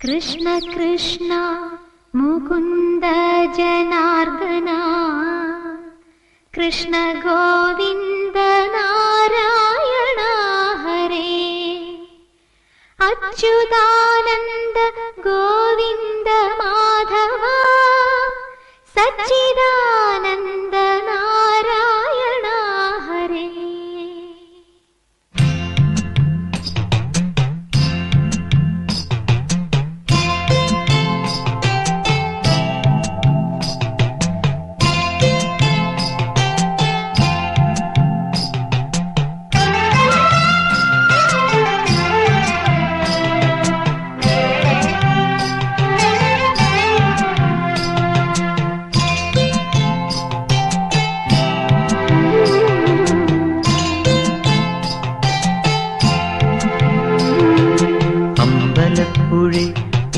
കൃഷ്ണ കൃഷ്ണ മുകുന്ദ ജനാർദ്ദന കൃഷ്ണ ഗോവിന്ദ നാരായണ ഹരേ അച്യുതാനന്ദ ഗോവിന്ദ മാധവ സച്ചിദാനന്ദ നാരായണ ഹരേ.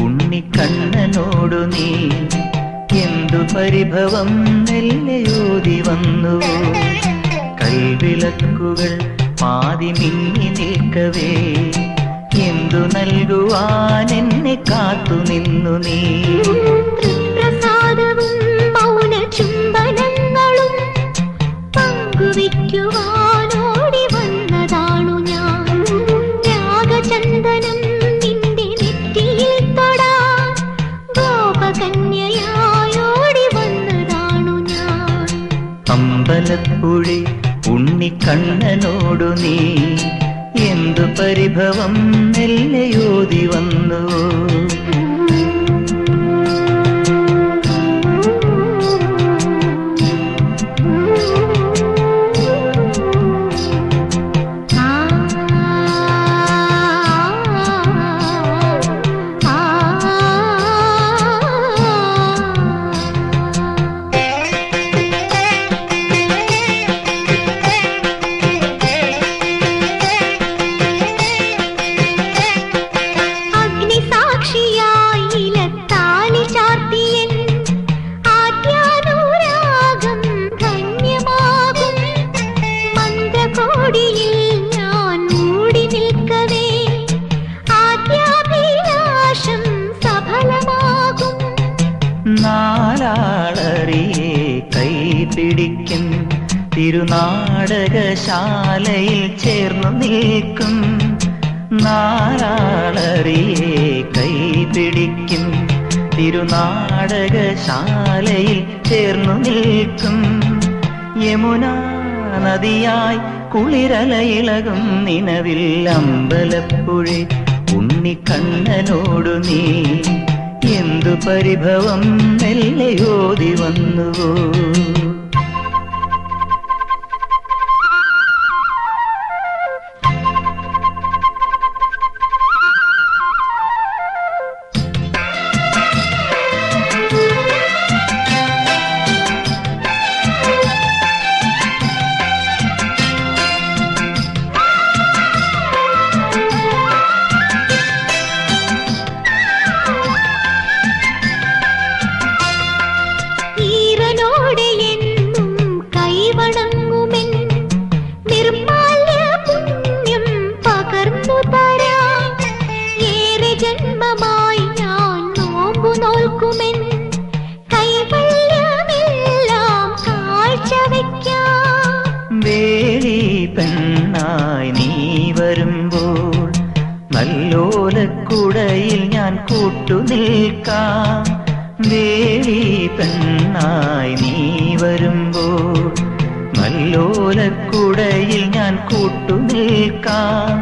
ഉണ്ണിക്കണ്ണനോടു നീ എന്തു പരിഭവം നെല്ലയോതി വന്നു. കൈവിളക്കുകൾ പാതി മിന്നി നിൽക്കവേ എന്തു നൽകുവാൻ എന്നെ കാത്തു നിന്നു നീ. തൃപ്രസാദവും മൗന ചുംബനങ്ങളും പങ്കുവയ്ക്കുവാനോടി വന്നതാണു ഞാൻ. രാഗചന്ദനം അമ്പലപ്പുഴി ഉണ്ണിക്കണ്ണനോടു നീ എന്തു പരിഭവം നെല്ലയോതി വന്നു. നാലാളറിയെ കൈപിടിക്കും തിരുനാടകശാലയിൽ ചേർന്നു നിൽക്കും. നാലാളറിയെ കൈപിടിക്കും തിരുനാടകശാലയിൽ ചേർന്നു നിൽക്കും. യമുനാ നദിയായി കുളിരലയിളകും നിലവിൽ അമ്പലപ്പുഴി ഉണ്ണിക്കണ്ണനോടു നീ എന്തു പരിഭവം നെല്ലയോതി വന്നുവോ. വേലി പെണ്ണായി നീ വരുമ്പോൾ നല്ലോലക്കുടയിൽ ഞാൻ കൂട്ടുനിൽക്കാം. വേലി പെണ്ണായി നീ വരുമ്പോൾ നല്ലോലക്കുടയിൽ ഞാൻ കൂട്ടുനിൽക്കാം.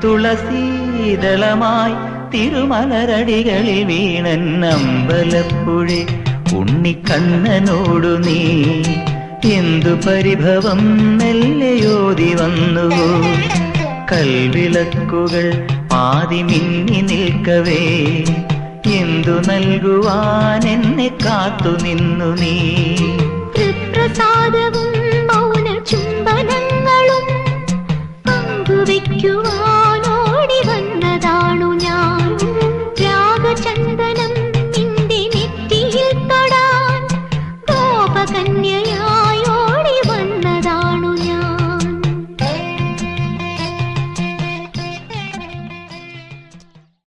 തുളസീദളമായി തിരുമലരടികളിൽ വീണൻ അമ്പലപ്പുഴി ഉണ്ണിക്കണ്ണനോടു നീ എന്തു പരിഭവം നെല്ലയോതി വന്നുവോ. കൽവിളക്കുകൾ പാതി മിന്നി നിൽക്കവേ എന്തു നൽകുവാൻ എന്നെ കാത്തു നിന്നു നീ. തൃപ്രസാദവും മൗന ചുംബനങ്ങളും പങ്കുവയ്ക്കുവാൻ